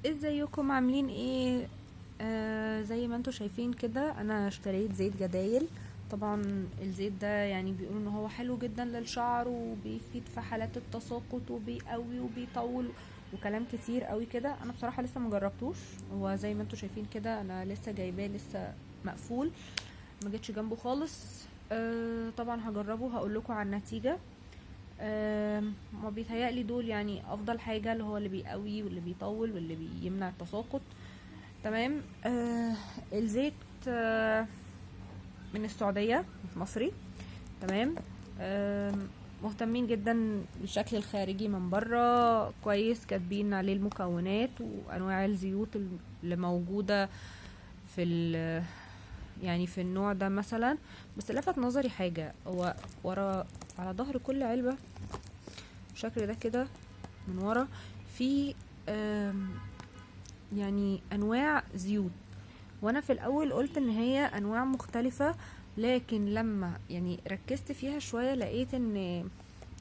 ازيكم عاملين ايه؟ زي ما انتوا شايفين كده انا اشتريت زيت جدايل. طبعا الزيت ده يعني بيقولوا ان هو حلو جدا للشعر وبيفيد في حالات التساقط وبيقوي وبيطول وكلام كتير قوي كده. انا بصراحة لسه مجربتوش، هو زي ما انتوا شايفين كده انا لسه جايباه لسه مقفول، ما جيتش جنبه خالص. طبعا هجربه هقول لكم عن النتيجة. ما بيتهيألي دول يعني افضل حاجة، اللي هو اللي بيقوي واللي بيطول واللي بيمنع التساقط. تمام. الزيت من السعودية مش مصري. تمام. مهتمين جدا بالشكل الخارجي من بره كويس، كاتبين عليه المكونات وانواع الزيوت اللي موجودة في يعني في النوع ده مثلا. بس لفت نظري حاجة، هو ورا على ظهر كل علبة بالشكل ده كده من ورا في يعني انواع زيوت. وانا في الاول قلت ان هي انواع مختلفة، لكن لما يعني ركزت فيها شوية لقيت ان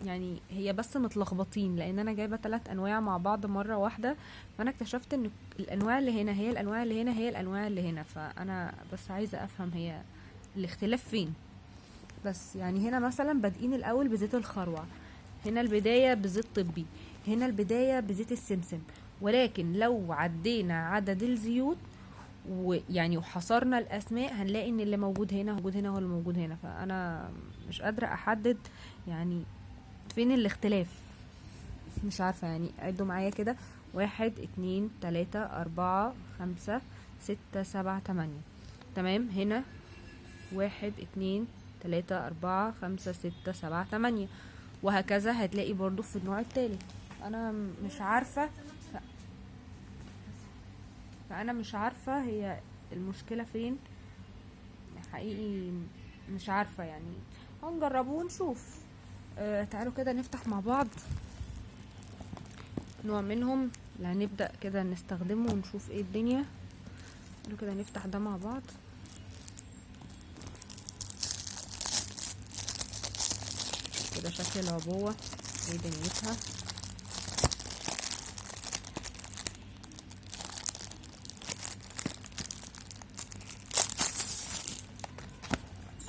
يعني هي بس متلخبطين، لان انا جايبة 3 انواع مع بعض مرة واحدة. فانا اكتشفت ان الانواع اللي هنا هي الانواع اللي هنا هي الانواع اللي هنا، فانا بس عايزة افهم هي الاختلاف فين. بس يعني هنا مثلا بادئين الاول بزيت الخروع، هنا البداية بزيت طبي، هنا البداية بزيت السمسم. ولكن لو عدينا عدد الزيوت ويعني وحصرنا الاسماء هنلاقي ان اللي موجود هنا موجود هنا هو اللي موجود هنا، فانا مش قادرة احدد يعني فين الاختلاف. مش عارفة، يعني عدوا معايا كده: 1 2 3 4 5 6 7 8. تمام. هنا 1 2 3 4 5 6 7 8، وهكذا هتلاقي برضو في النوع التالت. انا مش عارفة فانا مش عارفة هي المشكلة فين حقيقي. مش عارفة يعني، هنجربه ونشوف. تعالوا كده نفتح مع بعض نوع منهم اللي هنبدأ كده نستخدمه ونشوف ايه الدنيا. تعالوا كده نفتح ده مع بعض. كده شكل العبوة ايه دنيتها.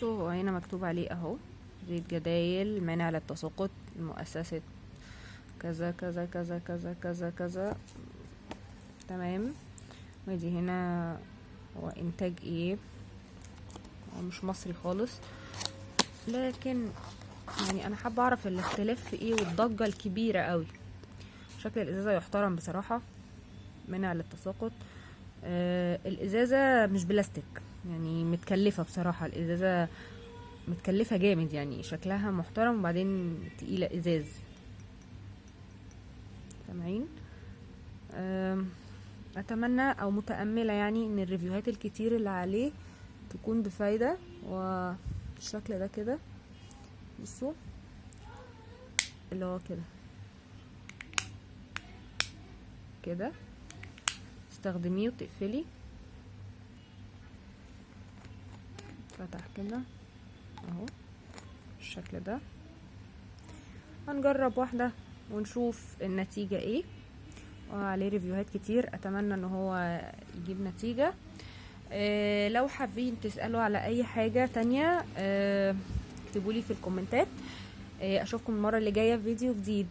هو هنا مكتوب عليه اهو: زيت جدايل مانع للتساقط، مؤسسة كذا كذا كذا كذا كذا كذا. تمام. ودي هنا هو انتاج ايه، هو مش مصري خالص، لكن يعني انا حابة اعرف الاختلاف في ايه والضجة الكبيرة قوي. شكل الازازة يحترم بصراحة، منع للتساقط. الازازة مش بلاستيك، يعني متكلفة بصراحة، الازازة متكلفة جامد، يعني شكلها محترم وبعدين تقيلة ازاز. سامعين؟ اتمنى او متأملة يعني ان الريفيوهات الكتير اللي عليه تكون بفايدة. والشكل ده كده بصوا اللي هو كده كده تستخدميه وتقفلي، فتح كده اهو الشكل ده. هنجرب واحدة ونشوف النتيجة ايه، وعليه ريفيوهات كتير، اتمنى ان هو يجيب نتيجة. لو حابين تسألوا على اي حاجة تانية اكتبولي في الكومنتات. اشوفكم المرة اللي جاية في فيديو جديد.